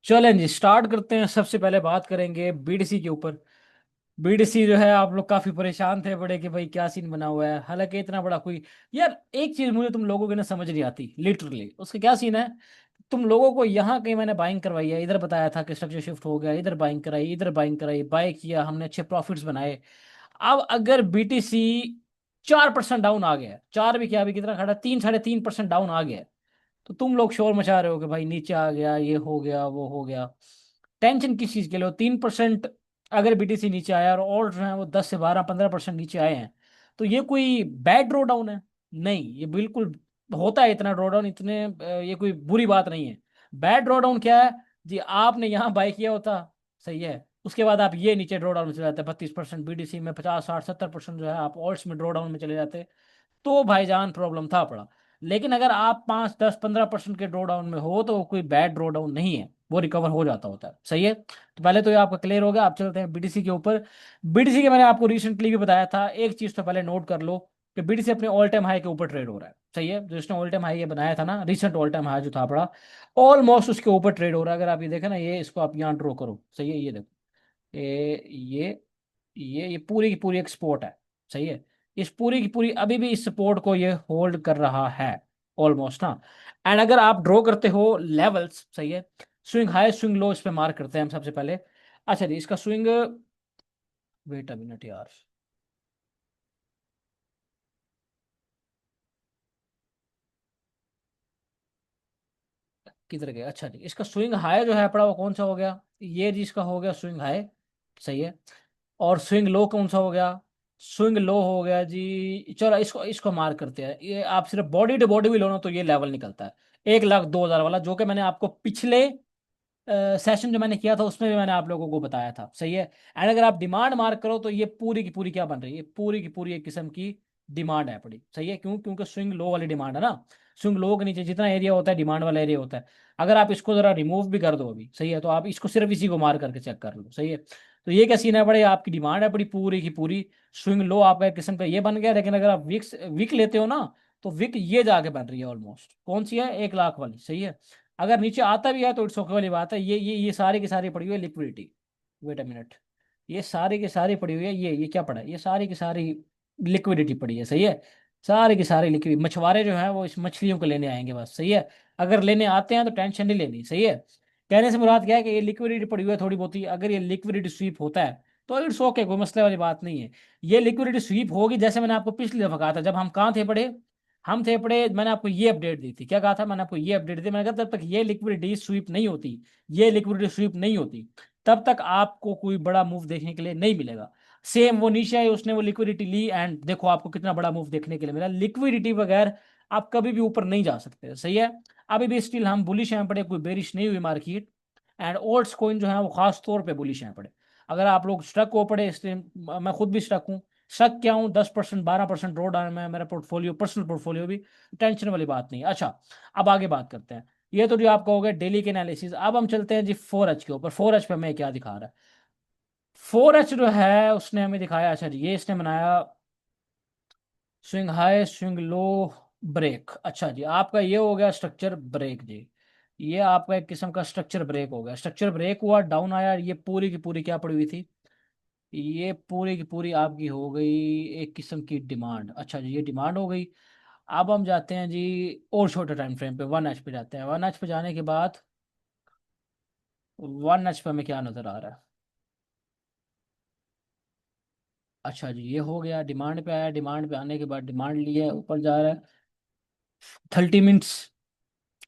चलें जी, स्टार्ट करते हैं। सबसे पहले बात करेंगे बीडीसी के ऊपर। बीडीसी जो है, आप लोग काफी परेशान थे बड़े कि भाई क्या सीन बना हुआ है। हालांकि इतना बड़ा कोई, यार एक चीज मुझे तुम लोगों के ना समझ नहीं आती लिटरली, उसका क्या सीन है। तुम लोगों को यहाँ कहीं मैंने बाइंग करवाई है, इधर बताया था कि स्ट्रक्चर शिफ्ट हो गया, इधर बाइंग कराई, इधर बाइंग कराई, बाय किया हमने, अच्छे प्रॉफिट्स बनाए। अब अगर बीटीसी 4% डाउन आ गया, चार भी क्या, अभी कितना खड़ा, 3 साढ़े 3% डाउन आ गया, तो तुम लोग शोर मचा रहे हो कि भाई नीचे आ गया, ये हो गया, वो हो गया। टेंशन किस चीज के लिए हो? 3% अगर बीटीसी नीचे आया और जो है वो 10 से 12 15% नीचे आए हैं, तो ये कोई बैड ड्रॉ डाउन है? नहीं, ये बिल्कुल होता है इतना ड्रॉ डाउन, इतने ये कोई बुरी बात नहीं है। बैड ड्रॉ डाउन क्या है जी? आपने यहाँ बाय किया होता, सही है, उसके बाद आप ये नीचे ड्रॉ डाउन में चले जाते, 32% बीडीसी में, 50 60 70% जो है आप ऑल्ट्स में ड्रॉ डाउन में चले जाते, तो भाईजान प्रॉब्लम था पड़ा। लेकिन अगर आप 5 10 15% के ड्रॉ डाउन में हो तो वो कोई बैड ड्रॉ डाउन नहीं है, वो रिकवर हो जाता होता है, सही है। तो पहले तो ये आपका क्लियर हो गया। आप चलते हैं बीडीसी के ऊपर। बीडीसी के मैंने आपको रिसेंटली भी बताया था, एक चीज तो पहले नोट कर लो कि बीडीसी अपने ऑल टाइम हाई के ऊपर ट्रेड हो रहा है, सही है। जो इसने ऑल टाइम हाई ये बनाया था ना, रिसेंट ऑल टाइम हाई जो था पड़ा, ऑलमोस्ट उसके ऊपर ट्रेड हो रहा है। अगर आप ये देखें ना, ये इसको आप यहाँ ड्रॉ करो, सही है, ये देखो, ये पूरी की पूरी एक सपोर्ट है, सही है। इस पूरी की पूरी अभी भी इस सपोर्ट को ये होल्ड कर रहा है ऑलमोस्ट ना। एंड अगर आप ड्रॉ करते हो लेवल्स, सही है, स्विंग हाई स्विंग लो इस पे मार्क करते हैं हम सबसे पहले। अच्छा जी, इसका स्विंग, वेट अ मिनट यार, किधर गया? अच्छा जी, इसका स्विंग हाई जो है पड़ा वो कौन सा हो गया? ये जी इसका हो गया स्विंग हाई, सही है। और स्विंग लो कौन सा हो गया? स्विंग लो हो गया जी, चलो इसको इसको मार्क करते हैं। ये आप सिर्फ बॉडी टू बॉडी भी लो ना तो ये लेवल निकलता है 1,02,000 वाला, जो कि मैंने आपको पिछले सेशन जो मैंने किया था उसमें भी मैंने आप लोगों को बताया था, सही है। एंड अगर आप डिमांड मार्क करो तो ये पूरी की पूरी क्या बन रही है? पूरी की पूरी एक किस्म की डिमांड है पड़ी, सही है। क्यों? क्योंकि स्विंग लो वाली डिमांड है ना। स्विंग लो के नीचे जितना एरिया होता है डिमांड वाला एरिया होता है। अगर आप इसको जरा रिमूव भी कर दो अभी, सही है, तो आप इसको सिर्फ इसी को मार करके चेक कर लो, सही है। तो ये क्या सीन है बड़े, आपकी डिमांड है बड़ी पूरी की पूरी। स्विंग लो आपका एक किस्म का ये बन गया। लेकिन अगर आप विक्स विक लेते हो ना, तो विक ये जाके बन रही है ऑलमोस्ट, कौन सी है, 1 लाख वाली, सही है। अगर नीचे आता भी है तो इट्स ओके वाली बात है। ये सारी की सारी पड़ी हुई है लिक्विडिटी। वेट अ मिनट, ये सारी की सारी पड़ी हुई है, ये क्या पड़ा है? ये सारी की सारी लिक्विडिटी पड़ी है, सही है। सारी की सारी लिक्विड, मछुआरे जो हैं वो इस मछलियों को लेने आएंगे बस, सही है। अगर लेने आते हैं तो टेंशन नहीं लेनी, सही है। कहने से मुराद क्या है कि ये लिक्विडिटी पड़ी हुई है थोड़ी बहुत ही, अगर ये लिक्विडिटी स्वीप होता है तो इट्स ओके, कोई मसले वाली बात नहीं है। ये लिक्विडिटी स्वीप होगी, जैसे मैंने आपको पिछली दफा कहा था, जब हम कहाँ थे पड़े, हम थे पड़े, मैंने आपको ये अपडेट दी थी। क्या कहा था मैंने आपको? ये अपडेट दी थी, मैंने कहा जब तक ये लिक्विडिटी स्वीप नहीं होती, ये लिक्विडिटी स्वीप नहीं होती, तब तक आपको कोई बड़ा मूव देखने के लिए नहीं मिलेगा। सेम वो नीचे आई, उसने वो लिक्विडिटी ली एंड देखो आपको कितना बड़ा मूव देखने के लिए मिला। लिक्विडिटी बगैर आप कभी भी ऊपर नहीं जा सकते, सही है। अभी भी स्टिल हम बुलिश हैं पड़े, कोई बेरिश नहीं हुई मार्केट। एंड ओल्ड्स कॉइन जो है वो खास तौर पे बुलिश हैं पड़े। अगर आप लोग स्टक हो पड़े, इसलिए मैं खुद भी स्टक हूँ। शक क्या हूँ, 10% 12% ड्रॉ डाउन में है मेरा पोर्टफोलियो, पर्सनल पोर्टफोलियो भी। टेंशन वाली बात नहीं। अच्छा, अब आगे बात करते हैं। ये तो जो आपका हो गया डेली के एनालिसिस। अब हम चलते हैं जी 4H के ऊपर। 4H पे हमें क्या दिखा रहा है? 4H जो है उसने हमें दिखाया, अच्छा जी, ये इसने बनाया swing high swing low break. अच्छा जी, आपका ये हो गया स्ट्रक्चर ब्रेक जी। ये आपका एक किस्म का स्ट्रक्चर ब्रेक हो गया। स्ट्रक्चर ब्रेक हुआ, डाउन आया, ये पूरी की पूरी क्या पड़ी हुई थी? ये पूरी की पूरी आपकी हो गई एक किस्म की डिमांड। अच्छा जी, ये डिमांड हो गई। अब हम जाते हैं जी और छोटे टाइम फ्रेम पे, 1H पे जाते हैं। 1H पे जाने के बाद 1H पे हमें क्या नजर आ रहा है? अच्छा जी, ये हो गया, डिमांड पे आया, डिमांड पे आने के बाद डिमांड लिया है, ऊपर जा रहा है 30 मिनट्स।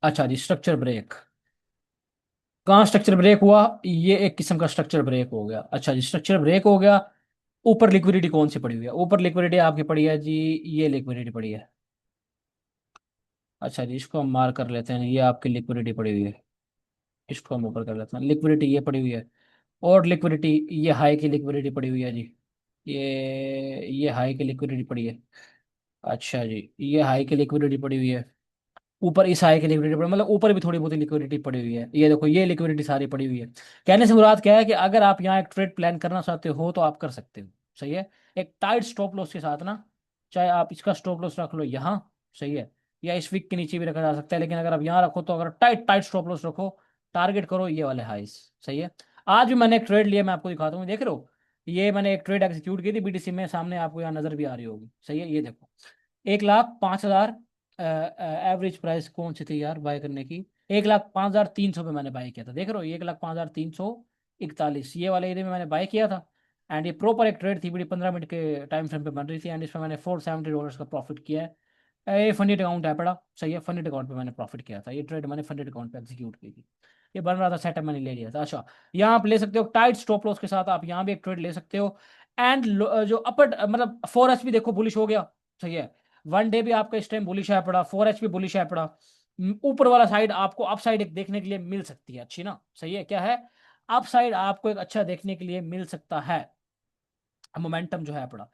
अच्छा जी, स्ट्रक्चर ब्रेक। कहाँ स्ट्रक्चर ब्रेक हुआ? ये एक किस्म का स्ट्रक्चर ब्रेक हो गया। अच्छा जी, स्ट्रक्चर ब्रेक हो गया। ऊपर लिक्विडिटी कौन सी पड़ी हुई है? ऊपर लिक्विडिटी आपकी पड़ी है जी, ये लिक्विडिटी पड़ी है। अच्छा जी, इसको हम मार्क कर लेते हैं, ये आपकी लिक्विडिटी पड़ी हुई है। इसको हम ऊपर कर लेते हैं, लिक्विडिटी ये पड़ी हुई है। और लिक्विडिटी, ये हाई की लिक्विडिटी पड़ी हुई है जी। ये हाई की लिक्विडिटी पड़ी है। अच्छा जी, ये हाई की लिक्विडिटी पड़ी हुई है। ऊपर इस हाई की लिक्विडिटी पड़ी, मतलब ऊपर भी थोड़ी बहुत लिक्विडिटी पड़ी हुई है। ये देखो, ये लिक्विडिटी सारी पड़ी हुई है। कहने से मुराद क्या है कि अगर आप यहाँ एक ट्रेड प्लान करना चाहते हो तो आप कर सकते हो, सही है। एक टाइट स्टॉप लॉस के साथ ना, चाहे आप इसका स्टॉप लॉस रख लो यहाँ, सही है, या इस वीक के नीचे भी रखा जा सकता है। लेकिन अगर आप यहाँ रखो तो अगर टाइट टाइट स्टॉप लॉस रखो टारगेट करो ये वाले हाइस। सही है। आज भी मैंने एक ट्रेड लिया, मैं आपको दिखाता हूँ, देख रहे हो, ये मैंने एक ट्रेड एग्जीक्यूट की थी बीटीसी में, सामने आपको यहाँ नजर भी आ रही होगी। सही है, ये देखो 1,05,000 एवरेज प्राइस कौन सी थी यार बाय करने की, 1,05,300 पे मैंने बाय किया था, देख रहे हो, 1,05,341, ये वाले एरिया में मैंने बाय किया था। एंड ये प्रॉपर एक ट्रेड थी, बड़ी 15 मिनट के टाइम फ्रेम पे बन रही थी, एंड इसमें मैंने $470 का प्रॉफिट किया है। ये फंडेड अकाउंट है पड़ा, सही है, फंडेड अकाउंट पे मैंने प्रॉफिट किया था, ये ट्रेड मैंने फंडेड अकाउंट पे एग्जीक्यूट की थी। ये बन रहा था सेटअप, मैंने ले लिया था। अच्छा, यहाँ आप ले सकते हो टाइट स्टॉप लॉस के साथ, आप यहाँ भी एक ट्रेड ले सकते हो। एंड जो अपर मतलब 4H भी देखो बुलिश हो गया। सही है, 1 डे भी आपका इस टाइम बुलिश है पड़ा, 4H भी बुलिश है पड़ा। ऊपर वाला साइड आपको अप साइड एक देखने के लिए मिल सकती है अच्छी ना। सही है, क्या है, अप साइड आपको एक अच्छा देखने के लिए मिल सकता है, मोमेंटम जो है पड़ा।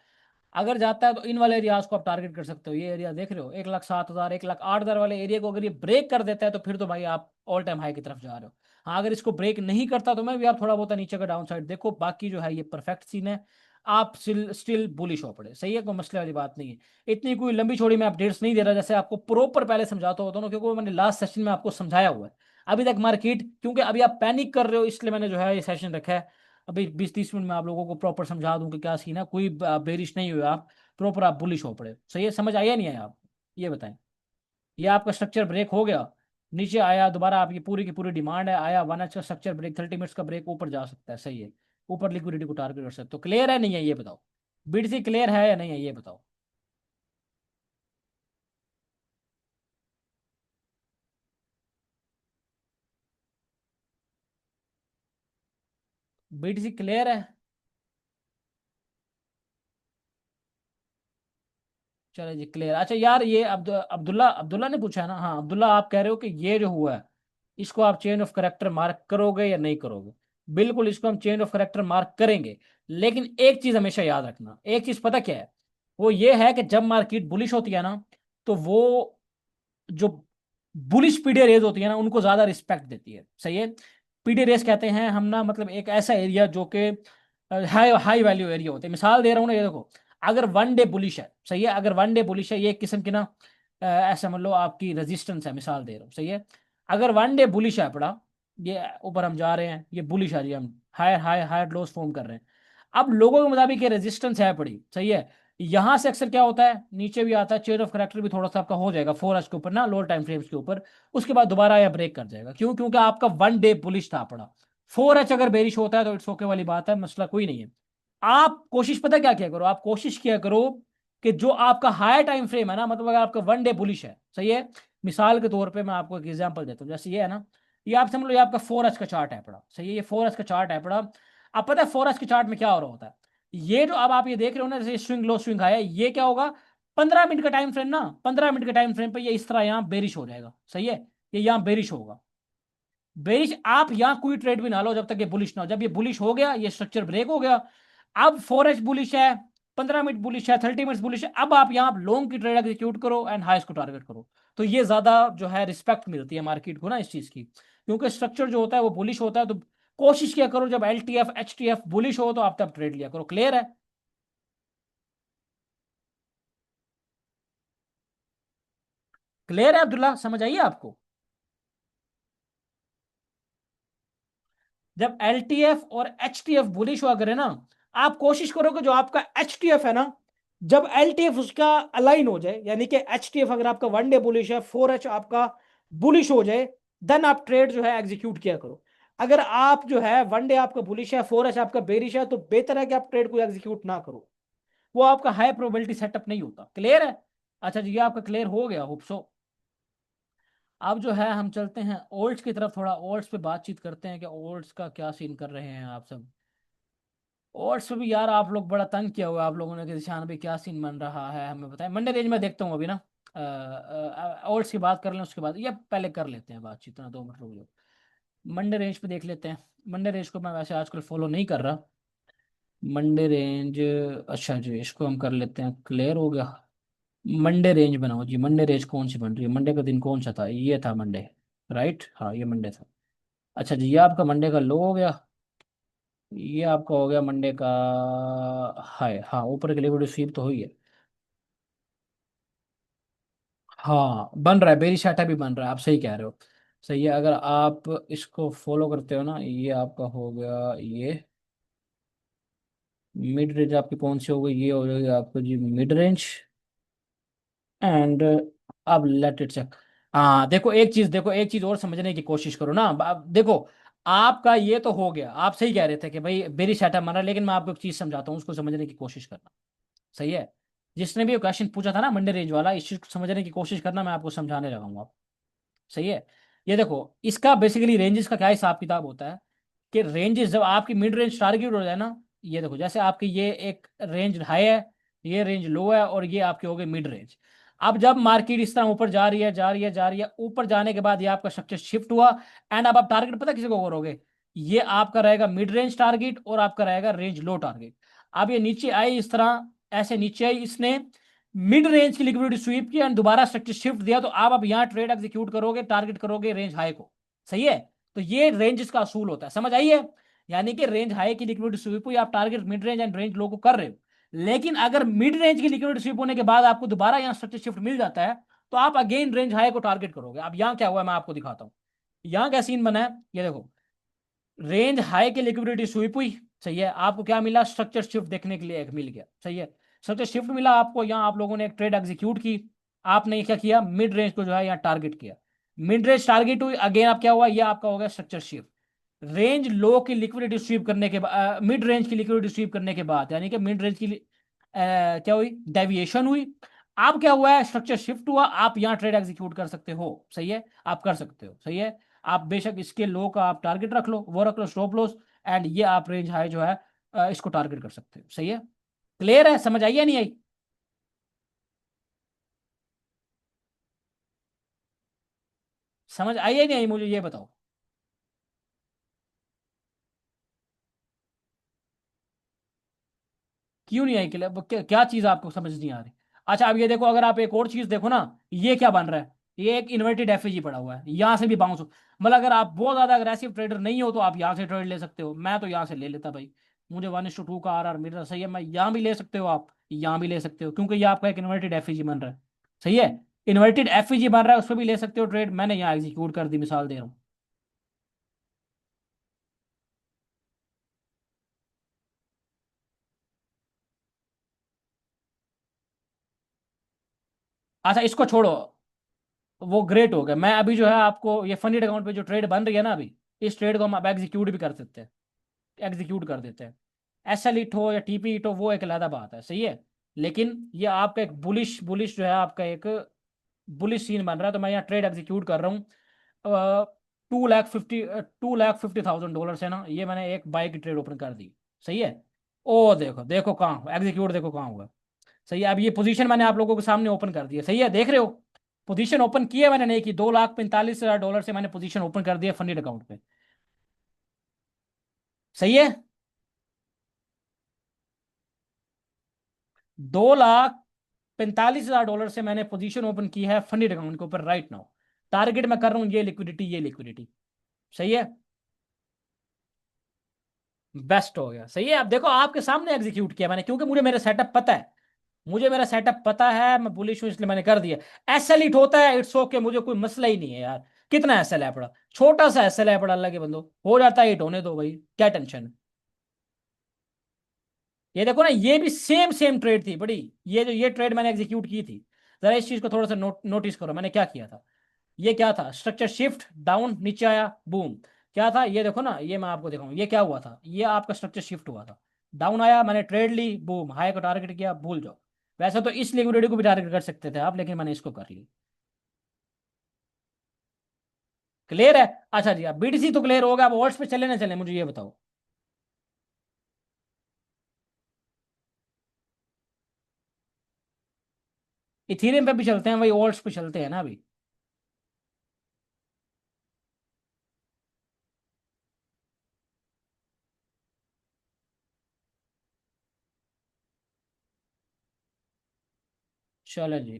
अगर जाता है तो इन वाले एरियाज को आप टारगेट कर सकते हो, ये एरिया देख रहे हो 1,07,000 1,08,000 वाले एरिया को अगर ये ब्रेक कर देता है तो फिर तो भाई आप ऑल टाइम हाई की तरफ जा रहे हो। हाँ, अगर इसको ब्रेक नहीं करता तो मैं भी आप थोड़ा बहुत नीचे का डाउन साइड देखो, बाकी जो है ये परफेक्ट सीन है, आप स्टिल बुलिश हो पड़े। सही है, कोई मसले वाली बात नहीं है। इतनी कोई लंबी चौड़ी मैं अपडेट्स नहीं दे रहा, जैसे आपको प्रॉपर पहले समझाता होता हूँ, क्योंकि मैंने लास्ट सेशन में आपको समझाया हुआ है। अभी तक मार्केट, क्योंकि अभी आप पैनिक कर रहे हो इसलिए मैंने जो है ये सेशन रखा है। अभी 20-30 मिनट में आप लोगों को प्रॉपर समझा दूं कि क्या सीन है, कोई बेरिश नहीं हुआ आप, प्रॉपर आप बुलिश हो पड़े। सही है, समझ आया नहीं आया आप, ये बताएं। ये आपका स्ट्रक्चर ब्रेक हो गया, नीचे आया दोबारा, आपकी पूरी की पूरी डिमांड है, आया 1H का स्ट्रक्चर ब्रेक, 30 मिनट्स का ब्रेक, ऊपर जा सकता है। सही है, ऊपर लिक्विडिटी को टारगेट कर सकते हो। क्लियर है नहीं है ये बताओ, बीटीसी क्लियर है या नहीं है ये बताओ। बीटीसी क्लियर है। चलो जी क्लियर। अच्छा यार, ये अब्दुल्ला अब्दुल्ला ने पूछा है ना, हाँ अब्दुल्ला, आप कह रहे हो कि ये जो हुआ है इसको आप चेंज ऑफ करेक्टर मार्क करोगे या नहीं करोगे। बिल्कुल, इसको हम चेंज ऑफ करेक्टर मार्क करेंगे। लेकिन एक चीज हमेशा याद रखना, एक चीज पता क्या है, वो ये है कि जब मार्केट बुलिश होती है ना, तो वो जो बुलिश पीडे रेज होती है ना उनको ज्यादा रिस्पेक्ट देती है। सही है, पीडे रेस कहते हैं हम ना, मतलब एक ऐसा एरिया जो कि हाई हाई वैल्यू एरिया होते हैं। मिसाल दे रहा हूँ ना, ये देखो, अगर 1 डे बुलिश है, सही है, अगर 1 डे बुलिश है, ये एक किस्म की ना ऐसा मान लो आपकी रेजिस्टेंस है, मिसाल दे रहा हूँ। सही है, अगर 1 डे बुलिश है पड़ा, ये ऊपर हम जा रहे हैं, ये बुलिश आ रही है, हम higher high higher lows form कर रहे हैं। अब लोगों के मुताबिक ये रेजिस्टेंस है पड़ी। सही है, यहां से अक्सर क्या होता है, नीचे भी आता है, चेयर ऑफ करेक्टर भी थोड़ा सा आपका हो जाएगा 4H के ऊपर ना, लोअर टाइम फ्रेम्स के ऊपर। उसके बाद दोबारा यह ब्रेक कर जाएगा, क्यों, क्योंकि आपका 1 डे बुलिश था पड़ा। 4H अगर बेरिश होता है तो इट्स ओके वाली बात है, मसला कोई नहीं है। आप कोशिश पता क्या किया करो, आप कोशिश किया करो कि जो आपका हायर टाइम फ्रेम है ना, मतलब अगर आपका 1 डे बुलिश है, सही है, मिसाल के तौर पे मैं आपको एक एग्जांपल देता हूँ, जैसे ये है ना, ये आप समझ लो ये आपका 4H का चार्ट है पड़ा। सही है, ये 4H का चार्ट है पड़ा। अब पता है 4H के चार्ट में क्या हो रहा होता है, ये जो अब आप ये देख रहे हो ना, जैसे स्विंग लो स्विंग हाई है, ये क्या होगा, 15 मिनट का टाइम फ्रेम ना, 15 मिनट के टाइम फ्रेम पे ये इस तरह यहाँ बेरिश हो जाएगा। सही है, ये यहाँ बेरिश होगा। बेरिश आप यहाँ कोई ट्रेड भी ना लो जब तक ये बुलिश ना हो, जब ये बुलिश हो गया, ये स्ट्रक्चर ब्रेक हो गया, अब 4H बुलिश है, 15 मिनट बुलिश है, 30 मिनट बुलिश है, अब आप यहाँ लॉन्ग की ट्रेड एग्जीक्यूट करो एंड हाइस को टारगेट करो। तो ये ज्यादा जो है रिस्पेक्ट मिलती है मार्केट को ना इस चीज की, क्योंकि स्ट्रक्चर जो होता है वो बुलिश होता है। तो कोशिश किया करो जब LTF HTF बुलिश हो तो आप तब ट्रेड लिया करो। क्लियर है। क्लियर है अब्दुल्ला, समझ आइए आपको। जब LTF और HTF बुलिश हुआ करे ना, आप कोशिश करो कि जो आपका HTF है ना, जब LTF उसका अलाइन हो जाए, यानी कि HTF अगर आपका 1 डे बुलिश है, 4H आपका बुलिश हो जाए, देन आप ट्रेड जो है एग्जीक्यूट किया करो। अगर आप जो है 1 डे आपका बुलिश है, 4H आपका बेरिश है, तो बेहतर है कि आप ट्रेड को एग्जीक्यूट ना करो, वो आपका हाई प्रोबेबिलिटी सेटअप नहीं होता। क्लियर है। अच्छा जी, ये आपका क्लियर हो गया होप सो। अब जो है हम चलते हैं ओल्ड्स की तरफ, थोड़ा ओल्ड्स पे बातचीत करते हैं कि ओल्ड्स का क्या सीन कर रहे हैं आप सब। ओल्ड्स पे भी यार आप लोग बड़ा तंग किया हुआ है आप लोगों ने कि निशान भी क्या सीन बन रहा है हमें बताएं। मंडे रेंज में देखता हूँ अभी ना, ओल्ड्स की बात कर लें उसके बाद, या पहले कर लेते हैं बातचीत ना, 2 मिनट रुक जाओ। मंडे रेंज पे देख लेते हैं। मंडे रेंज को मैं वैसे आजकल फॉलो नहीं कर रहा। मंडे रेंज, अच्छा जी इसको हम कर लेते हैं, क्लियर हो गया। मंडे रेंज बनाओ जी, मंडे रेंज कौन सी बन रही है, मंडे का दिन कौन सा था, ये था मंडे, राइट, हाँ ये मंडे था। अच्छा जी, ये आपका मंडे का लो हो गया, ये आपका हो गया मंडे का हाई। हाँ, ऊपर के लिक्विड स्वीप तो हुई है। हाँ बन रहा है, बेरी शाटा भी बन रहा है, आप सही कह रहे हो। सही है, अगर आप इसको फॉलो करते हो ना, ये आपका हो गया ये मिड रेंज, आपकी कौन सी हो गई, ये हो जाएगी आपको जी मिड रेंज। एंड अब लेट इट चेक। हाँ देखो एक चीज, देखो एक चीज और समझने की कोशिश करो ना, अब देखो आपका ये तो हो गया, आप सही कह रहे थे कि भाई बेरी सेटअप माना, लेकिन मैं आपको एक चीज समझाता हूँ, उसको समझने की कोशिश करना। सही है, जिसने भी क्वेश्चन पूछा था ना मंडे रेंज वाला, इस चीज को समझने की कोशिश करना, मैं आपको समझाने लगा हूँ। सही है, ये देखो इसका बेसिकली रेंजेस का क्या हिसाब किताब होता है, कि रेंजेस जब आपकी मिड रेंज टारगेट हो जाए ना, ये देखो जैसे आपकी ये एक रेंज हाई है, ये रेंज लो है, और ये आपके हो गए मिड रेंज। अब जब मार्केट इस तरह ऊपर जा रही है, जा रही है, जा रही है, ऊपर जाने के बाद ये आपका स्ट्रक्चर शिफ्ट हुआ। एंड अब आप टारगेट पता किसी को करोगे, ये आपका रहेगा मिड रेंज टारगेट, और आपका रहेगा रेंज लो टारगेट। अब ये नीचे आई इस तरह, ऐसे नीचे आई, इसने मिड रेंज की लिक्विडिटी स्वीप की एंड दोबारा स्ट्रक्चर शिफ्ट दिया, तो आप अब यहाँ ट्रेड एग्जीक्यूट करोगे, टारगेट करोगे रेंज हाई को। सही है, तो ये रेंज का असूल होता है, समझ आई है। यानी कि रेंज हाई की लिक्विडिटी स्वीप हुई, आप target mid range and range low को कर रहे हो। लेकिन अगर मिड रेंज की लिक्विडिटी स्वीप होने के बाद आपको दोबारा यहाँ स्ट्रक्चर शिफ्ट मिल जाता है, तो आप अगेन रेंज हाई को टारगेट करोगे। अब यहाँ क्या हुआ है मैं आपको दिखाता हूँ, यहाँ क्या सीन बना है, ये देखो रेंज हाई की लिक्विडिटी स्वीप हुई। सही है, आपको क्या मिला, स्ट्रक्चर शिफ्ट देखने के लिए एक मिल गया। सही है, स्ट्रक्चर शिफ्ट मिला आपको, यहाँ आप लोगों ने एक ट्रेड एग्जीक्यूट की, आपने क्या किया, मिड रेंज को जो है यहाँ टारगेट किया, मिड रेंज टारगेट हुई, अगेन आप क्या हुआ, ये आपका हो गया स्ट्रक्चर शिफ्ट। रेंज लो की लिक्विडिटी स्वीप करने के बाद, मिड रेंज की लिक्विडिटी स्वीप करने के बाद, यानी कि मिड रेंज की क्या हुई, डेविएशन हुई। अब क्या हुआ है, स्ट्रक्चर शिफ्ट हुआ, आप यहाँ ट्रेड एग्जीक्यूट कर सकते हो। सही है, आप कर सकते हो। सही है, आप बेशक इसके लो का आप टारगेट रख लो, वो रख लो स्टॉप लॉस, एंड ये आप रेंज हाई जो है इसको टारगेट कर सकते हो। सही है, क्लियर है, समझ आई या नहीं आई। समझ आई या नहीं आई, मुझे ये बताओ। क्यों नहीं आई क्लियर, क्या चीज आपको समझ नहीं आ रही। अच्छा अब ये देखो, अगर आप एक और चीज देखो ना, ये क्या बन रहा है, ये एक इन्वर्टेड एफईजी पड़ा हुआ है, यहाँ से भी बाउंस हो। मतलब अगर आप बहुत ज्यादा अग्रेसिव ट्रेडर नहीं हो, तो आप यहाँ से ट्रेड ले सकते हो, मैं तो यहाँ से ले लेता भाई। मुझे 1:2 का आर मिल रहा है। सही है, मैं यहाँ भी ले सकते हो, आप यहाँ भी ले सकते हो, क्योंकि ये आपका एक इन्वर्टेड एफईजी बन रहा है। सही है, इन्वर्टेड एफईजी बन रहा है, उस पर भी ले सकते हो ट्रेड, मैंने यहाँ एग्जीक्यूट कर दी, मिसाल दे रहा हूँ। अच्छा इसको छोड़ो, वो ग्रेट हो गया। मैं अभी जो है आपको ये फनी अकाउंट पे जो ट्रेड बन रही है ना अभी, इस ट्रेड को हम अब एग्जीक्यूट भी कर सकते हैं, एग्जीक्यूट कर देते हैं। एसएल हिट हो या टीपी हिट हो, वो एक अलग बात है। सही है, लेकिन ये आपका एक बुलिश बुलिश जो है आपका एक बुलिश सीन बन रहा है, तो मैं यहाँ ट्रेड एग्जीक्यूट कर रहा हूँ। 2,50,000 डॉलर से ना, ये मैंने एक बाई की ट्रेड ओपन कर दी। सही है, ओ देखो देखो कहाँ एग्जीक्यूट, देखो कहाँ हुआ। सही है, अब ये पोजीशन मैंने आप लोगों के सामने ओपन कर दी है। सही है, देख रहे हो, पोजीशन ओपन की है मैंने, नहीं की, 2,45,000 डॉलर से मैंने पोजीशन ओपन कर दिया फंडेड अकाउंट पे। सही है, 2,45,000 डॉलर से मैंने पोजीशन ओपन की है फंडेड अकाउंट के ऊपर राइट नाउ। टारगेट मैं कर रहा हूँ ये लिक्विडिटी, ये लिक्विडिटी। सही है, बेस्ट हो गया। सही है, अब देखो आपके सामने एग्जीक्यूट किया मैंने, क्योंकि मुझे मेरा सेटअप पता है, मुझे मेरा सेटअप पता है, मैं बुलिश हूं इसलिए मैंने कर दिया। एसएल हिट होता है, इट्स ओके, मुझे कोई मसला ही नहीं है यार। कितना एसएल है पड़ा, छोटा सा एसएल है पड़ा, अल्लाह के बंदो, हो जाता है हिट, होने दो भाई, क्या टेंशन है। ये देखो ना, ये भी सेम सेम ट्रेड थी बड़ी, ये जो ये ट्रेड मैंने एग्जीक्यूट की थी, जरा इस चीज को थोड़ा सा नोटिस करो, मैंने क्या किया था। ये क्या था, स्ट्रक्चर शिफ्ट डाउन, नीचे आया, बूम। क्या था ये देखो ना, ये मैं आपको दिखाऊं, ये क्या हुआ था, ये आपका स्ट्रक्चर शिफ्ट हुआ था, डाउन आया, मैंने ट्रेड ली, बूम, हाई को टारगेट किया, भूल जाओ। वैसे तो इस लिक्विडिटी को भी टारगेट कर सकते थे आप, लेकिन मैंने इसको कर लिया। क्लियर है, अच्छा जी, अब बीटीसी तो क्लियर होगा, अब वॉल्ट्स पे चले ना चले, मुझे ये बताओ। इथीरियम पे भी चलते हैं, वही वॉल्ट्स पे चलते हैं ना अभी। चलो जी,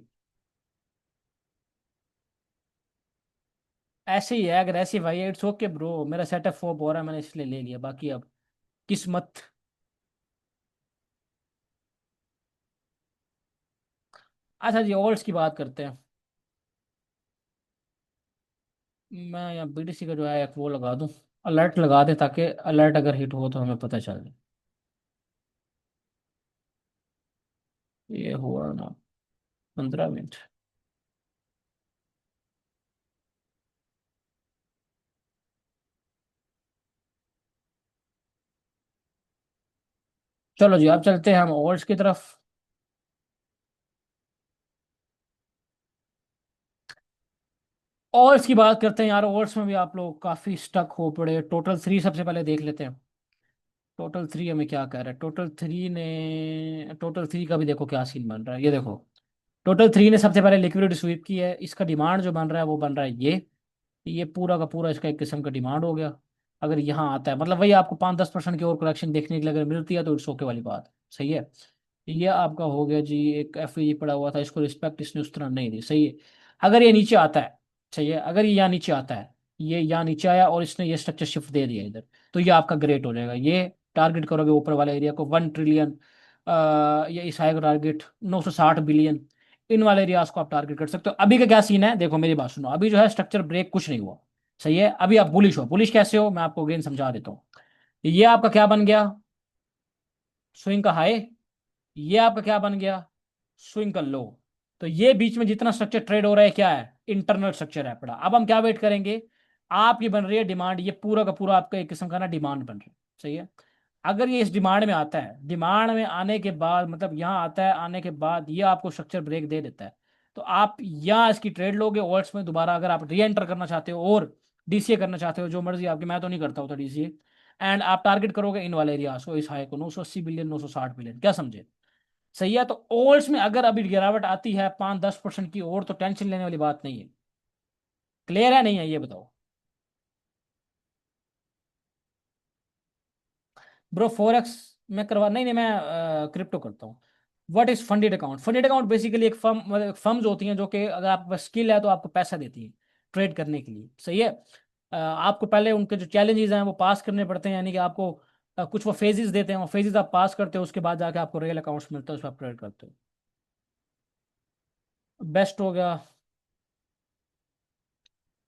ऐसे ही है, अगर ऐसी भाई, इट्स ओके ब्रो, मेरा सेटअप फोप हो रहा है, मैंने इसलिए ले लिया, बाकी अब किस्मत। अच्छा जी, ऑल्ट्स की बात करते हैं। मैं यहाँ बीडीसी का जो है एक वो लगा दूं, अलर्ट लगा दे, ताकि अलर्ट अगर हिट हो तो हमें पता चल जाए। ये हुआ ना, 15 मिनट। चलो जी, अब चलते हैं हम ओवर्स की तरफ। ओवर्स की बात करते हैं यार, ओवर्स में भी आप लोग काफी स्टक हो पड़े। टोटल थ्री सबसे पहले देख लेते हैं। टोटल थ्री हमें क्या कह रहा है, टोटल थ्री का भी देखो क्या सीन बन रहा है, ये देखो। टोटल थ्री ने सबसे पहले लिक्विड स्वीप की है, इसका डिमांड जो बन रहा है वो बन रहा है ये पूरा का पूरा इसका एक किस्म का डिमांड हो गया। अगर यहाँ आता है, मतलब वही आपको 5-10% की और करेक्शन देखने के लिए अगर मिलती है तो इट्स ओके वाली बात, सही है। ये आपका हो गया जी, एक एफ पड़ा हुआ था, इसको रिस्पेक्ट इसने उस तरह नहीं दी, सही है। अगर ये नीचे आता है, सही है, अगर ये यहाँ नीचे आता है, ये यहाँ नीचे आया और इसने ये स्ट्रक्चर शिफ्ट दे दिया इधर, तो ये आपका ग्रेट हो जाएगा। ये टारगेट करोगे ऊपर वाले एरिया को 1 ट्रिलियन, ये इस हाई टारगेट 960 बिलियन, इन वाले एरियाज को आप टारगेट कर सकते हो। अभी का क्या सीन है देखो, मेरी बात सुनो, अभी जो है स्ट्रक्चर ब्रेक कुछ नहीं हुआ, सही है। अभी आप बुलिश हो, बुलिश कैसे हो मैं आपको अगेन समझा देता हूँ। ये आपका क्या बन गया, स्विंग का हाई। ये आपका क्या बन गया, स्विंग कर लो। तो ये बीच में जितना स्ट्रक्चर ट्रेड हो रहा है क्या है, इंटरनल स्ट्रक्चर है पड़ा। अब हम क्या वेट करेंगे, आपकी बन रही है डिमांड, ये पूरा का पूरा आपका एक किस्म का ना डिमांड बन रहा है, सही है। अगर ये इस डिमांड में आता है, डिमांड में आने के बाद मतलब यहाँ आता है, आने के बाद ये आपको स्ट्रक्चर ब्रेक दे देता है, तो आप यहाँ इसकी ट्रेड लोगे ओल्ड्स में दोबारा। अगर आप री एंटर करना चाहते हो और डीसीए करना चाहते हो, जो मर्जी आपकी, मैं तो नहीं करता होता डीसीए। एंड आप टारगेट करोगे इन वाले एरियाज को, इस हाई को 980 बिलियन, 960 बिलियन, क्या समझे। सही है, तो ओल्ड्स में अगर अभी गिरावट आती है 5-10% की और, तो टेंशन लेने वाली बात नहीं है। क्लियर है नहीं है ये बताओ। ब्रो फोरेक्स मैं करवा नहीं नहीं, मैं क्रिप्टो करता हूँ। What is funded account, funded account basically एक फर्म, मतलब फर्म्स होती हैं जो कि अगर आपके पास स्किल है तो आपको पैसा देती है ट्रेड करने के लिए, सही है। आपको पहले उनके जो चैलेंजेस हैं वो पास करने पड़ते हैं, यानी कि आपको कुछ वो फेजेस देते हैं, वो फेजेस आप पास करते हो, उसके बाद जाके आपको रियल अकाउंट्स मिलता है, उस पर आप ट्रेड करते हो। बेस्ट हो गया।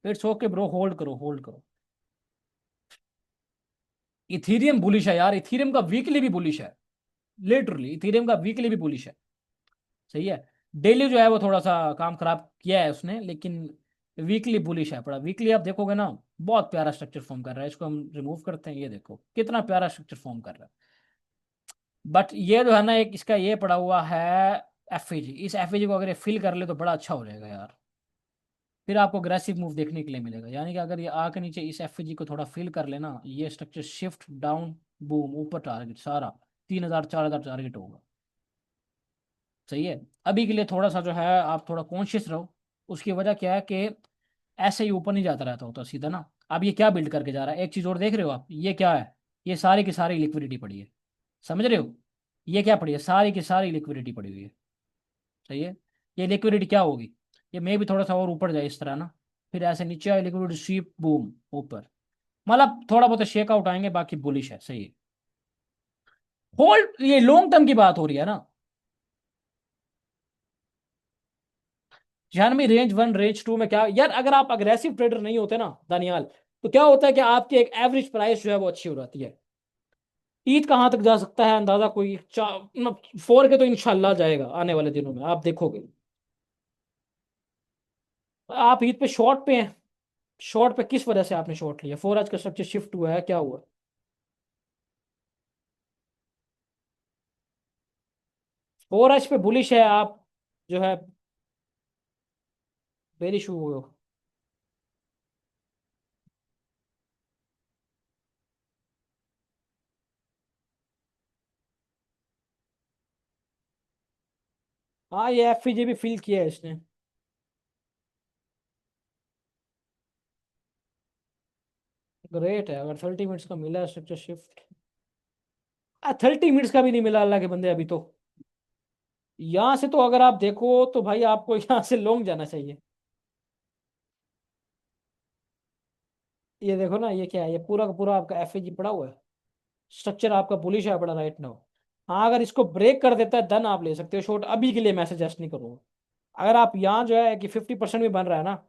इट्स ओके ब्रो, होल्ड करो होल्ड करो। इथीरियम बुलिश है यार, इथीरियम का वीकली भी बुलिश है। लिटरली इथीरियम का वीकली भी बुलिश है, सही है। डेली जो है वो थोड़ा सा काम खराब किया है उसने, लेकिन वीकली बुलिश है पड़ा। वीकली आप देखोगे ना, बहुत प्यारा स्ट्रक्चर फॉर्म कर रहा है। इसको हम रिमूव करते हैं, ये देखो कितना प्यारा स्ट्रक्चर फॉर्म कर रहा है। बट ये जो है ना, एक इसका ये पड़ा हुआ है एफएजी, इस एफएजी को अगर ये फिल कर ले तो बड़ा अच्छा हो जाएगा यार। फिर आपको अग्रेसिव मूव देखने के लिए मिलेगा, यानी कि अगर ये आके नीचे इस एफएजी को थोड़ा फिल कर लेना, ये स्ट्रक्चर शिफ्ट डाउन, बूम ऊपर टारगेट सारा 3,000 4,000 टारगेट होगा, सही है। अभी के लिए थोड़ा सा जो है आप थोड़ा कॉन्शियस रहो। उसकी वजह क्या है कि ऐसे ही ऊपर नहीं जाता रहता होता सीधा ना। अब ये क्या बिल्ड करके जा रहा है, एक चीज और देख रहे हो आप, ये क्या है, ये सारी की सारी लिक्विडिटी पड़ी है, समझ रहे हो। ये क्या पड़ी है, सारी की सारी लिक्विडिटी पड़ी हुई है, सही है। ये लिक्विडिटी क्या होगी, ये मे भी थोड़ा सा और ऊपर जाए इस तरह ना, फिर ऐसे नीचे आए लिक्विडिटी स्वीप बूम ऊपर, मतलब थोड़ा बहुत शेक आउट आएंगे, बाकी बुलिश है, सही है। होल्ड, ये लॉन्ग टर्म की बात हो रही है ना। जानवी रेंज 1 रेंज 2 में क्या यार, अगर आप अग्रेसिव ट्रेडर नहीं होते ना दानियाल, तो क्या होता है कि आपकी एक एवरेज प्राइस जो है वो अच्छी हो जाती है। ईद कहाँ तक जा सकता है अंदाजा कोई मतलब 4 के तो इंशाल्लाह जाएगा आने वाले दिनों में, आप देखोगे। आप ईद पे शॉर्ट पे हैं, शॉर्ट पे किस वजह से आपने शॉर्ट लिया, 4 आज का स्ट्रक्चर शिफ्ट हुआ है, क्या हुआ। 4 आज पे बुलिश है आप, जो है बेरिश हुए हो। हाँ ये एफपीजी भी फील किया है इसने। ग्रेट है, अगर 30 मिनट्स का मिला है स्ट्रक्चर शिफ्ट। 30 मिनट्स का भी नहीं मिला अल्लाह के बंदे अभी तो। यहाँ से तो अगर आप देखो तो भाई आपको यहाँ से लॉन्ग जाना चाहिए। ये देखो ना, ये क्या है, ये पूरा का पूरा आपका एफएजी पड़ा हुआ है, स्ट्रक्चर आपका बुलिश है पड़ा राइट नाउ। हाँ अगर इसको ब्रेक कर देता है देन आप ले सकते हो शॉर्ट, अभी के लिए मैं सजेस्ट नहीं करूंगा। अगर आप यहाँ जो है कि 50% भी बन रहा है ना,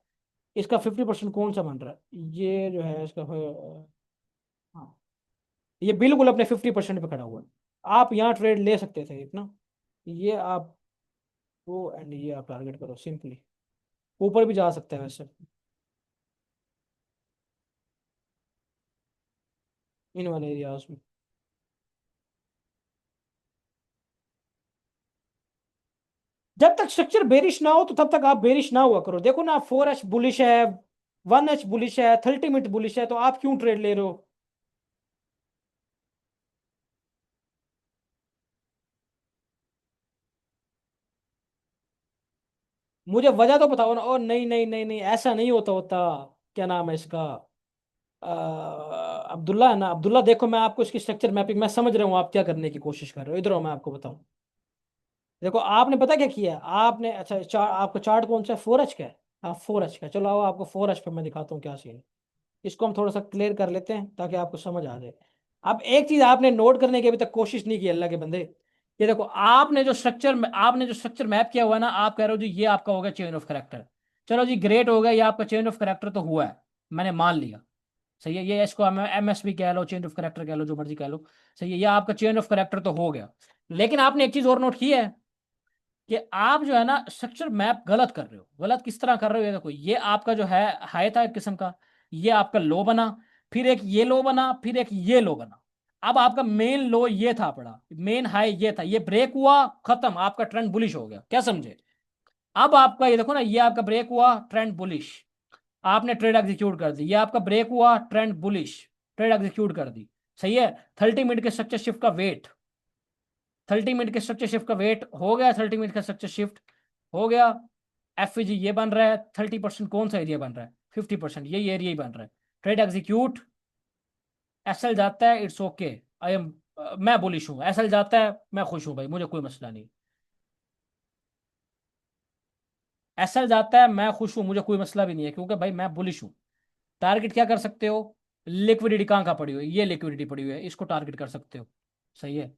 इसका 50% कौन सा बन रहा है? ये जो है इसका हाँ, ये बिल्कुल अपने 50% पे खड़ा हुआ है। आप यहाँ ट्रेड ले सकते थे इतना। ये आप वो एंड ये आप टारगेट करो सिंपली। ऊपर भी जा सकते हैं वैसे इन वाले एरियाज में। जब तक स्ट्रक्चर बेरिश ना हो तो तब तक आप बेरिश ना हुआ करो। देखो ना, 4H बुलिश है, 1H बुलिश है, 30 मिनट बुलिश है, तो आप क्यों ट्रेड ले रहे हो? मुझे वजह तो बताओ ना। ओ नहीं नहीं नहीं नहीं, ऐसा नहीं होता होता। क्या नाम है इसका? अब्दुल्ला है ना? अब्दुल्ला, देखो मैं आपको इसकी स्ट्रक्चर मैपिंग मैं समझ रहा हूँ आप क्या करने की कोशिश कर रहे हो। इधर आओ मैं आपको बताऊं। देखो आपने पता क्या किया है? आपने अच्छा आपका चार्ट कौन सा है? 4H का है। हाँ 4H का, चलो आओ आपको 4H पे मैं दिखाता हूँ क्या सीन है। इसको हम थोड़ा सा क्लियर कर लेते हैं ताकि आपको समझ आ जाए। अब एक चीज आपने नोट करने की अभी तक कोशिश नहीं की, अल्लाह के बंदे। ये देखो, आपने जो स्ट्रक्चर मैप किया हुआ है ना, आप कह रहे हो जी ये आपका हो गया चेन ऑफ करेक्टर। चलो जी ग्रेट हो गया, ये आपका चेन ऑफ करेक्टर तो हुआ है, मैंने मान लिया। सही है, ये इसको MSB कह लो, चेंज ऑफ करेक्टर कह लो, जो मर्जी कह लो। सही है, ये आपका चेंज ऑफ करेक्टर तो हो गया। लेकिन आपने एक चीज और नोट की है कि आप जो है ना स्ट्रक्चर मैप गलत कर रहे हो। गलत किस तरह कर रहे हो? ये देखो, ये आपका जो है हाई था एक किस्म का, ये आपका लो बना, फिर एक ये लो बना, फिर एक ये लो बना। अब आपका मेन लो ये था पड़ा, मेन हाई ये था, ये ब्रेक हुआ, खत्म, आपका ट्रेंड बुलिश हो गया। क्या समझे? अब आपका ये देखो ना, ये आपका ब्रेक हुआ, ट्रेंड बुलिश, आपने ट्रेड एग्जीक्यूट कर दी। ये आपका ब्रेक हुआ, ट्रेंड बुलिश, ट्रेड एग्जीक्यूट कर दी। सही है। 30 मिनट के स्ट्रक्चर शिफ्ट का वेट, 30 मिनट के स्ट्रक्चर शिफ्ट का वेट हो गया, 30 मिनट का स्ट्रक्चर शिफ्ट हो गया। FVG ये बन रहा है, 30%, कौन सा एरिया बन रहा है? 50%, यही एरिया ही बन रहा है। ट्रेड एग्जीक्यूट, SL जाता है, इट्स ओके, आई एम, मैं बुलिश हूँ, SL जाता है, मैं खुश हूँ भाई, मुझे कोई मसला नहीं। SL जाता है, मैं खुश हूँ, मुझे कोई मसला भी नहीं है, क्योंकि भाई मैं बुलिश हूँ। टारगेट क्या कर सकते हो? लिक्विडिटी कहाँ कहाँ पड़ी हुई है? ये लिक्विडिटी पड़ी हुई है, इसको टारगेट कर सकते हो। सही है।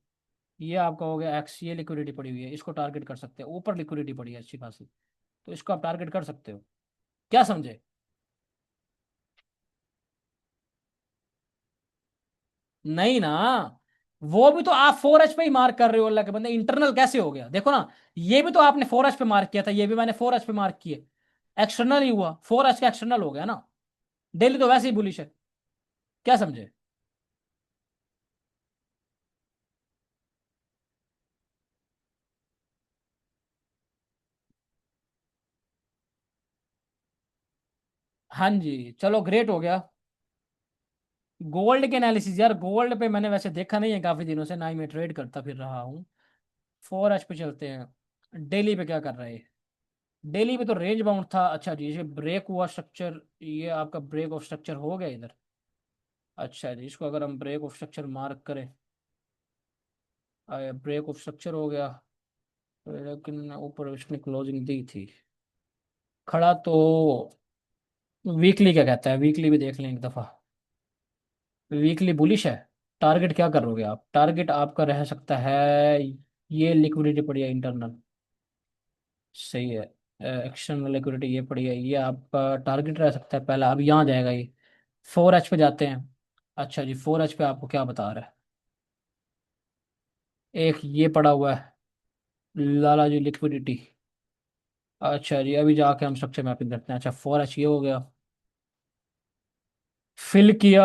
ये आपका हो गया एक्स, ये लिक्विडिटी पड़ी हुई है, इसको टारगेट कर सकते हो। ऊपर लिक्विडिटी पड़ी है अच्छी खासी, तो इसको आप टारगेट कर सकते हो। क्या समझे? नहीं ना, वो भी तो आप 4H पे ही मार्क कर रहे हो। अल्लाह के बंदे, इंटरनल कैसे हो गया? देखो ना, ये भी तो आपने 4H पे मार्क किया था, ये भी मैंने 4H पे मार्क किए, एक्सटर्नल ही हुआ, 4H का एक्सटर्नल हो गया ना। डेली तो वैसे ही बुलिश है। क्या समझे? हाँ जी, चलो ग्रेट हो गया। गोल्ड के एनालिसिस, यार गोल्ड पे मैंने वैसे देखा नहीं है काफी दिनों से, ना ही मैं ट्रेड करता फिर रहा हूँ। 4H पे चलते हैं, डेली पे क्या कर रहा है? डेली पे तो रेंज बाउंड था। अच्छा जी, ये ब्रेक हुआ स्ट्रक्चर, ये आपका ब्रेक ऑफ स्ट्रक्चर हो गया इधर। अच्छा जी, इसको अगर हम ब्रेक ऑफ स्ट्रक्चर मार्क करें, ब्रेक ऑफ स्ट्रक्चर हो गया, लेकिन ऊपर इसने क्लोजिंग दी थी। खड़ा तो वीकली क्या कहता है? वीकली भी देख लें एक दफा। वीकली बुलिश है। टारगेट क्या करोगे आप? टारगेट आपका रह सकता है, ये लिक्विडिटी पड़ी है इंटरनल। सही है। एक्सटर्नल लिक्विडिटी ये पड़ी है, ये आपका टारगेट रह सकता है पहला। अब यहाँ जाएगा ये। 4H पे जाते हैं। अच्छा जी, 4H पे आपको क्या बता रहा है? एक ये पड़ा हुआ है, लाला जी लिक्विडिटी। अच्छा जी, अभी जाके हम स्ट्रक्चर मैपिंग करते हैं। अच्छा 4H ये हो गया, फिल किया।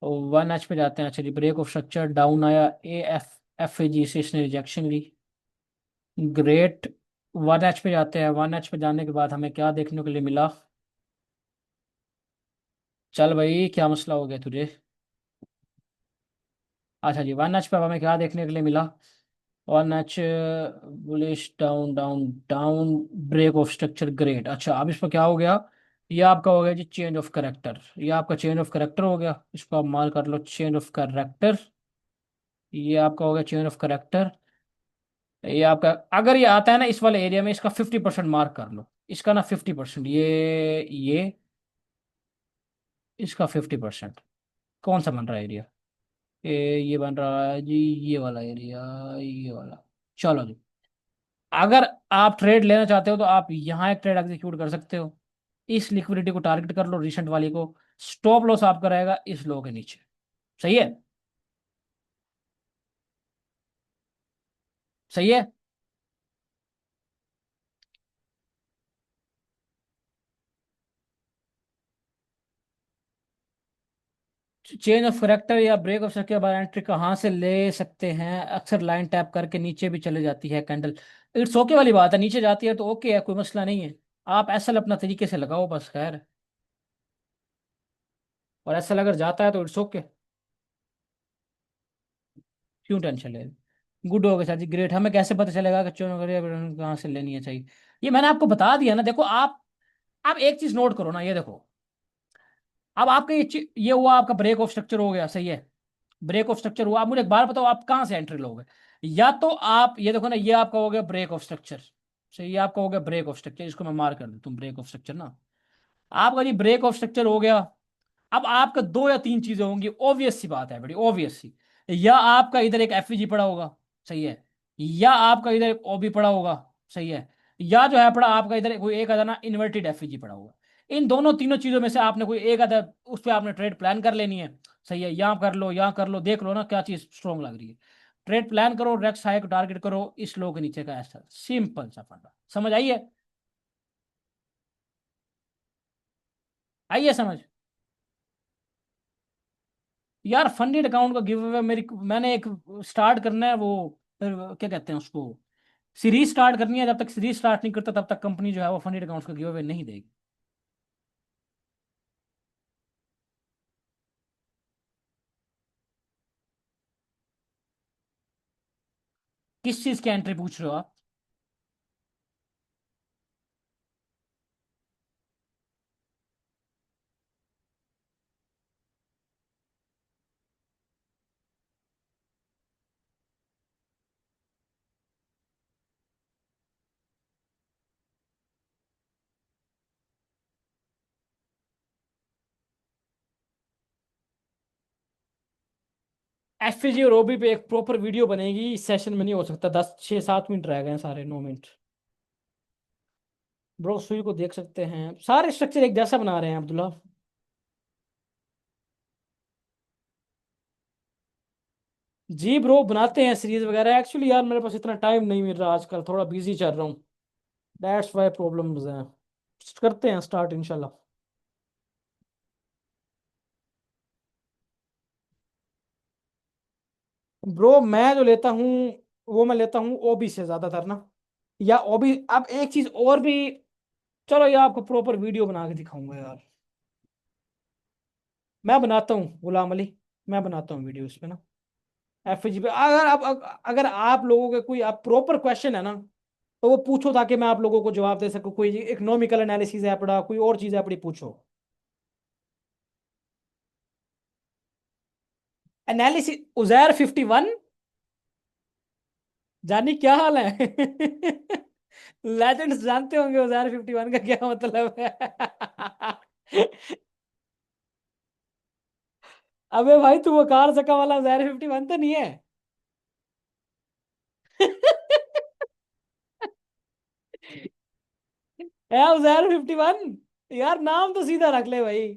1H पे जाते हैं। अच्छा जी, ब्रेक ऑफ स्ट्रक्चर डाउन आया, FAG से इसने रिजेक्शन ली। ग्रेट। 1H पे जाते हैं। 1H पे जाने के बाद हमें क्या देखने के लिए मिला? चल भाई, क्या मसला हो गया तुझे? अच्छा जी, 1H पे अब हमें क्या देखने के लिए मिला? 1H bullish, down down down, break of structure, great. अच्छा, अब इस पर क्या हो गया? ये आपका हो गया जी चेंज ऑफ करेक्टर। ये आपका चेंज ऑफ करेक्टर हो गया, इसको आप मार्क कर लो, चेंज ऑफ करेक्टर। ये आपका हो गया चेंज ऑफ करेक्टर। ये आपका, अगर ये आता है ना इस वाले एरिया में, इसका 50% मार्क कर लो। इसका ना 50%, ये इसका 50%। कौन सा बन रहा है एरिया? ये बन रहा है जी, ये वाला एरिया, ये वाला। चलो जी, अगर आप ट्रेड लेना चाहते हो तो आप यहाँ एक ट्रेड एग्जीक्यूट कर सकते हो, इस लिक्विडिटी को टारगेट कर लो, रिसेंट वाली को। स्टॉप लॉस आपका रहेगा इस लो के नीचे। सही है। सही है। चेंज ऑफ करेक्टर या ब्रेक ऑफ सर्किट के बाद एंट्री कहाँ से ले सकते हैं? अक्सर लाइन टैप करके नीचे भी चले जाती है कैंडल। इट्स ओके वाली बात है, नीचे जाती है तो ओके है, कोई मसला नहीं है। आप एसएल अपना तरीके से लगाओ बस, खैर। और एसएल अगर जाता है तो इट्स ओके। क्यों टेंशन ले? गुड हो गया सर जी, ग्रेट। हमें कैसे पता चलेगा कि चुन कहाँ से लेनी है चाहिए? ये मैंने आपको बता दिया ना। देखो आप एक चीज नोट करो ना, ये देखो। अब आपका ये हुआ, आपका ब्रेक ऑफ स्ट्रक्चर हो गया, सही है। ब्रेक ऑफ स्ट्रक्चर हुआ। आप मुझे एक बार बताओ, आप कहाँ से एंट्री लोगे? या तो आप ये देखो ना, ये आपका हो गया ब्रेक ऑफ स्ट्रक्चर। सही, ये आपका हो गया ब्रेक ऑफ स्ट्रक्चर, इसको मैं मार कर दूं, तुम ब्रेक ऑफ स्ट्रक्चर ना। आपका जी ब्रेक ऑफ स्ट्रक्चर हो गया। अब आपका दो या तीन चीजें होंगी, ऑब्वियस सी बात है, बड़ी ऑब्वियस सी। या आपका इधर एक एफईजी पड़ा होगा, सही है। या आपका इधर एक ओबी पड़ा होगा, सही है। या जो है पड़ा आपका इधर कोई एक आधा ना इन्वर्टेड एफईजी पड़ा होगा। इन दोनों तीनों चीजों में से आपने कोई एक आधा, उस पर आपने ट्रेड प्लान कर लेनी है। सही है, यहाँ कर लो, यहाँ कर लो, देख लो ना क्या चीज स्ट्रॉन्ग लग रही है। ट्रेड प्लान करो, रेक्स हाई को टारगेट करो, इस लो के नीचे का ऐसा सिंपल सा फंडा। समझ आइए? आइए समझ। यार फंडेड अकाउंट का गिव अवे मेरी, मैंने एक स्टार्ट करना है वो, क्या कहते हैं उसको, सीरीज स्टार्ट करनी है। जब तक सीरीज स्टार्ट नहीं करता तब तक कंपनी जो है वो फंडेड अकाउंट्स का गिव अवे नहीं देगी। किस चीज की एंट्री पूछ रहे हो आप? एफजी और ओबी पे एक प्रॉपर वीडियो बनेगी, इस सेशन में नहीं हो सकता। 10 6 7 मिनट रह गए हैं, सारे 9 मिनट। ब्रो सुई को देख सकते हैं, सारे स्ट्रक्चर एक जैसा बना रहे हैं अब्दुल्ला। जी ब्रो, बनाते हैं सीरीज वगैरह। एक्चुअली यार मेरे पास इतना टाइम नहीं मिल रहा आजकल, थोड़ा बिजी चल रहा हूँ। दैट्स वाई प्रॉब्लम्स हैं। करते हैं स्टार्ट इंशाल्लाह। ब्रो मैं जो लेता हूँ वो मैं लेता हूँ ओबी से ज्यादातर ना। या ओबी, अब एक चीज और भी। चलो ये आपको प्रॉपर वीडियो बना के दिखाऊंगा यार। मैं बनाता हूँ गुलाम अली, मैं बनाता हूँ वीडियो इस पे ना। एफजी पे अगर आप लोगों के कोई आप प्रॉपर क्वेश्चन है ना, तो वो पूछो ताकि मैं आप लोगों को जवाब दे सकूँ। कोई इकोनॉमिकल एनालिसिस है पड़ा, कोई और चीज है पड़ी, पूछो। एनालिसिस उजैर 51। जानी क्या हाल है? लेजेंड्स जानते होंगे उजैर 51 का क्या मतलब है। अबे भाई, तू वो कार सका वाला उजैर 51 तो नहीं है? है उजैर 51। यार नाम तो सीधा रख ले भाई।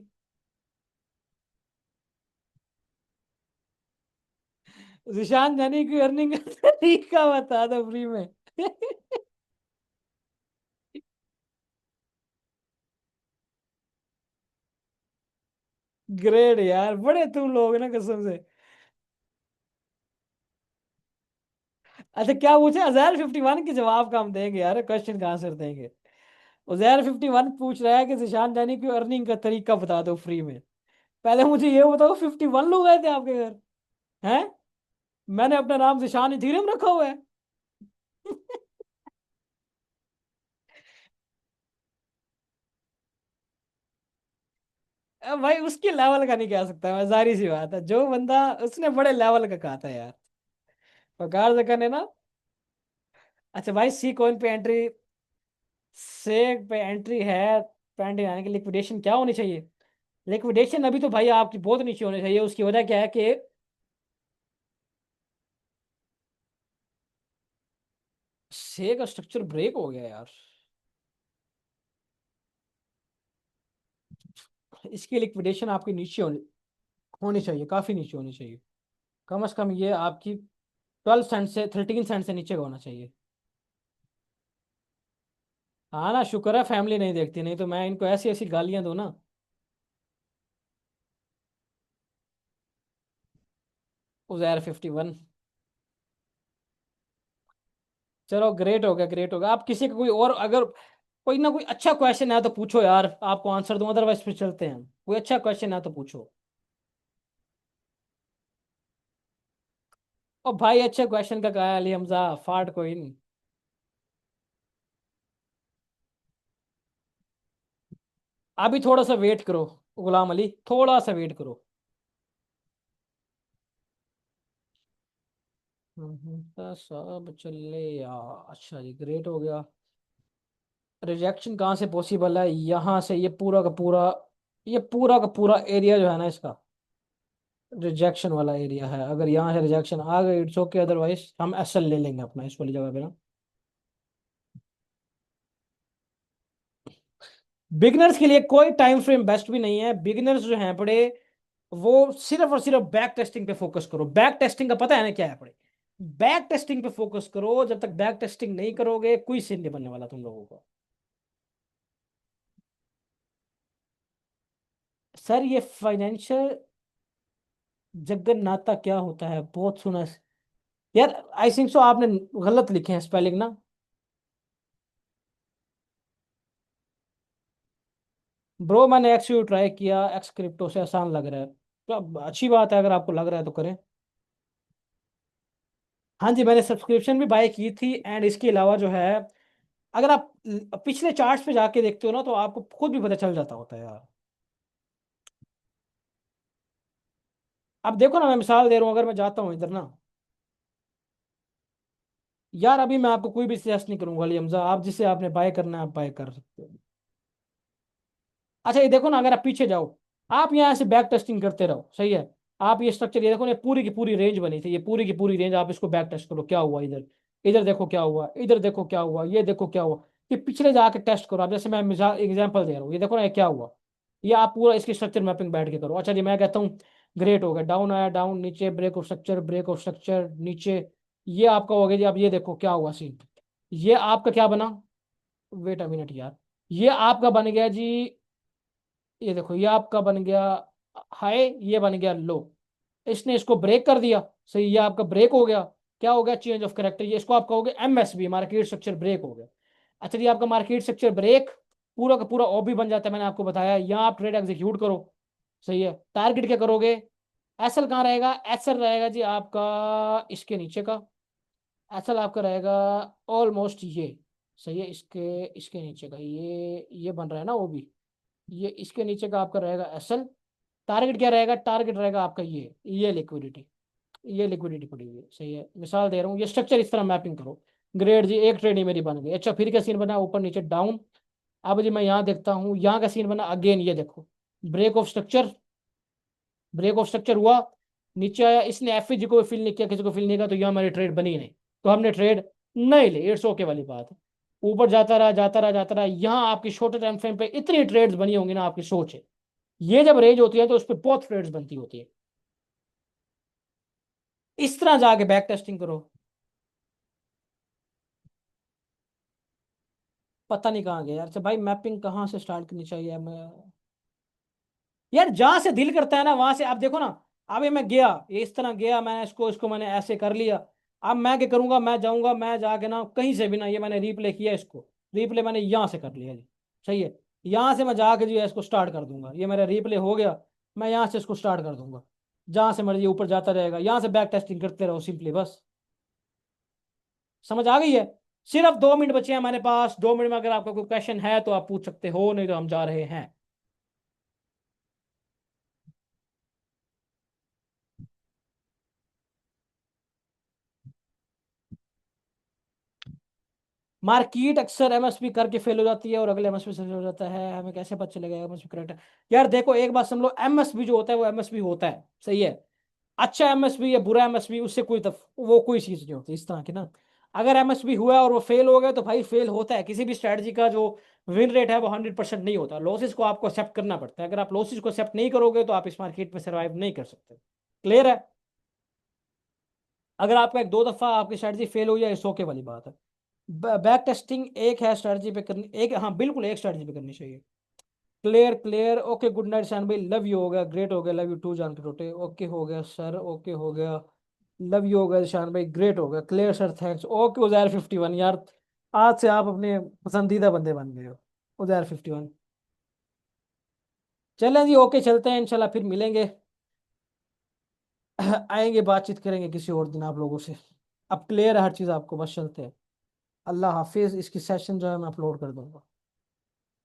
जिशान जानी की अर्निंग का तरीका बता दो फ्री में। ग्रेट यार, बड़े तुम लोग ना कसम से। अच्छा क्या पूछे? उजैर 51 के जवाब का हम देंगे यार, क्वेश्चन का आंसर देंगे। उजैर 51 पूछ रहा है कि जिशान जानी की अर्निंग का तरीका बता दो फ्री में। पहले मुझे ये बताओ, 51 लोग आए थे आपके घर? हैं? मैंने अपना नाम जिशान इथीरियम रखा हुआ है। अब भाई उसके लेवल का नहीं कह सकता मैं, जारी सी बात है। जो बंदा, उसने बड़े लेवल का कहा था यार। पकार जगह ने ना। अच्छा भाई, सी कॉइन पे एंट्री, से पे एंट्री है। पेंडिंग आने की लिक्विडेशन क्या होनी चाहिए? लिक्विडेशन अभी तो भाई आपकी बहुत नीचे होनी चाहिए। उसकी वजह क्या है कि छह का स्ट्रक्चर ब्रेक हो गया यार। इसकी लिक्विडेशन आपकी नीचे होनी चाहिए, काफी नीचे होनी चाहिए। कम से कम ये आपकी 12 सेंट से 13 सेंट से नीचे का होना चाहिए। हाँ ना, शुक्र है फैमिली नहीं देखती, नहीं तो मैं इनको ऐसी ऐसी गालियां दूं ना। उजैर 51। चलो ग्रेट हो गया, ग्रेट हो गया। आप किसी का कोई और अगर कोई ना कोई अच्छा क्वेश्चन है तो पूछो यार, आपको आंसर दूं, अदरवाइज फिर चलते हैं। कोई अच्छा क्वेश्चन है तो पूछो। ओ भाई, अच्छे क्वेश्चन का कहा अली हमजा, फाड़ कोई नहीं। अभी थोड़ा सा वेट करो गुलाम अली, थोड़ा सा वेट करो। तो सब चले यार, अच्छा जी ग्रेट हो गया। रिजेक्शन कहाँ से पॉसिबल है? यहाँ से, ये पूरा का पूरा एरिया जो है ना इसका, रिजेक्शन वाला एरिया है। अगर यहाँ से रिजेक्शन आ गई इट्स ओके, अदरवाइज हम एसएल ले लेंगे अपना इस वाली जगह पे ना। बिगिनर्स के लिए कोई टाइम फ्रेम बेस्ट भी नहीं है। बिगिनर्स जो हैं पड़े, वो सिर्फ और सिर्फ बैक टेस्टिंग पे फोकस करो। बैक टेस्टिंग का पता है ना क्या है पड़े? बैक टेस्टिंग पे फोकस करो। जब तक बैक टेस्टिंग नहीं करोगे कोई सीन नहीं बनने वाला तुम लोगों को। सर ये फाइनेंशियल जगन्नाथा क्या होता है? बहुत सुना है। यार आई थिंक सो आपने गलत लिखे हैं स्पेलिंग ना। ब्रो मैंने एक्स यू ट्राई किया, एक्स क्रिप्टो से आसान लग रहा है। तो अब अच्छी बात है, अगर आपको लग रहा है तो करें। हाँ जी, मैंने सब्सक्रिप्शन भी बाय की थी। एंड इसके अलावा जो है, अगर आप पिछले चार्ट्स पे जाके देखते हो ना तो आपको खुद भी पता चल जाता होता है यार। अब देखो ना, मैं मिसाल दे रहा हूँ, अगर मैं जाता हूँ इधर ना, यार अभी मैं आपको कोई भी सजेस्ट नहीं करूंगा अली हमजा, आप जिसे आपने बाय करना है आप बाय कर सकते हो। अच्छा ये देखो ना, अगर आप पीछे जाओ, आप यहाँ से बैक टेस्टिंग करते रहो, सही है। आप ये स्ट्रक्चर, ये देखो ना, पूरी की पूरी रेंज बनी थी, ये पूरी की पूरी रेंज, आप इसको बैक टेस्ट करो क्या हुआ इधर। इधर देखो क्या हुआ, इधर देखो क्या हुआ, ये देखो क्या हुआ। ये पिछले जाके टेस्ट करो आप। जैसे मैं मिसाल एग्जांपल दे रहा हूँ, ये देखो ना ये क्या हुआ। ये आप पूरा इसकी स्ट्रक्चर मैपिंग बैठ के करो। अच्छा जी, मैं कहता हूँ ग्रेट हो गया, डाउन आया, डाउन, नीचे break of structure, break of structure, नीचे। ये आपका हो गया जी। अब ये देखो क्या हुआ सीन। ये आपका क्या बना? वेट अ मिनट यार। ये आपका बन गया जी, ये देखो ये आपका बन गया हाई, ये बन गया लो। इसने इसको ब्रेक कर दिया, सही, ये आपका ब्रेक हो गया। क्या हो गया? Change of character. ये इसको आपका हो गया एमएसबी, मार्केट स्ट्रक्चर ब्रेक हो गया। अच्छा, ये आपका मार्केट स्ट्रक्चर ब्रेक पूरा का पूरा ओबी बन जाता है। मैंने आपको बताया, यहाँ आप ट्रेड एग्जीक्यूट करो, सही है। टारगेट क्या करोगे? एसएल कहाँ रहेगा? एसएल रहेगा जी आपका इसके नीचे का। एसएल आपका रहेगा ऑलमोस्ट ये, सही है, इसके इसके नीचे का, ये बन रहा है ना ओबी। ये इसके नीचे का आपका रहेगा एसएल। टारगेट क्या रहेगा? टारगेट रहेगा आपका ये लिक्विडिटी। ये लिक्विडिटी पड़ी हुई है, सही है। मिसाल दे रहा हूँ, ये स्ट्रक्चर इस तरह मैपिंग करो। ग्रेड जी, एक ट्रेड ही मेरी बन गई। अच्छा, फिर क्या सीन बना? ऊपर नीचे डाउन। अब जी मैं यहाँ देखता हूँ, यहाँ का सीन बना अगेन, ये देखो break of structure, break of structure हुआ, नीचे आया। इसने एफ को फिल नहीं किया, किसी को फिल नहीं किया, तो यहाँ हमारी ट्रेड बनी ही नहीं। तो हमने ट्रेड नहीं ली, इट्स ओके वाली बात है। ऊपर जाता रहा, जाता रहा, जाता रहा। यहाँ आपकी शॉर्टर टाइम फ्रेम पे इतनी ट्रेड्स बनी होंगी ना, आपकी सोच है। ये जब रेंज होती है तो उस पर बहुत ट्रेड्स बनती होती है। इस तरह जाके बैक टेस्टिंग करो। पता नहीं कहाँ गया यार। अच्छा भाई, मैपिंग कहाँ से स्टार्ट करनी चाहिए मैं? यार जहां से दिल करता है ना वहां से। आप देखो ना, अभी मैं गया, ये इस तरह गया, मैंने इसको इसको मैंने ऐसे कर लिया। अब मैं क्या करूंगा? मैं जाऊंगा, मैं जाके ना कहीं से भी ना, ये मैंने रिप्ले किया इसको, रिप्ले मैंने यहाँ से कर लिया जी, सही है। यहाँ से मैं जाके जो है इसको स्टार्ट कर दूंगा। ये मेरा रिप्ले हो गया, मैं यहाँ से इसको स्टार्ट कर दूंगा। जहां से मर्जी ऊपर जाता रहेगा, यहाँ से बैक टेस्टिंग करते रहो सिंपली बस। समझ आ गई है? सिर्फ 2 मिनट बचे हैं हमारे पास। 2 मिनट में अगर आपका कोई क्वेश्चन है तो आप पूछ सकते हो, नहीं तो हम जा रहे हैं। मार्केट अक्सर एमएसपी करके फेल हो जाती है और अगले एमएसपी से हो जाता है। हमें कैसे पता चलेगा एमएसपी करेक्ट है? यार देखो, एक बात समझ लो, एमएसपी जो होता है वो एमएसपी होता है, सही है। अच्छा एमएसपी या बुरा एमएसपी, उससे कोई वो कोई चीज नहीं होती इस तरह की ना। अगर एमएसबी हुआ है और वो फेल हो गया तो भाई फेल होता है, किसी भी स्ट्रैटेजी का जो विन रेट है वो 100% नहीं होता। लॉसेस को आपको एक्सेप्ट करना पड़ता है, अगर आप लॉसेस को एक्सेप्ट नहीं करोगे तो आप इस मार्केट में सर्वाइव नहीं कर सकते। क्लियर है? अगर आपका एक दो दफा आपकी स्ट्रैटेजी फेल हो जाए, इट्स ओके वाली बात है। बैक टेस्टिंग एक है स्ट्रैटेजी पे करनी, एक, हाँ बिल्कुल एक स्ट्रैटेजी पे करनी चाहिए। Clear clear, okay, good night शान भाई, लव यू हो गया, ग्रेट हो गया, लव यू टू जान के टोटे, ओके हो गया सर, ओके हो गया, लव यू हो गया शान भाई, ग्रेट हो गया, clear sir, thanks, okay Uzair 51 यार, आज से आप अपने पसंदीदा बंदे बन गए हो, उजैर 51। चलें जी, ओके, चलते हैं, इंशाल्लाह फिर मिलेंगे। आएंगे, बातचीत करेंगे किसी और दिन आप लोगों से। अब क्लियर है हर चीज़ आपको, बस चलते हैं। अल्लाह हाफिज़। इसकी सेशन जो है मैं अपलोड कर दूंगा।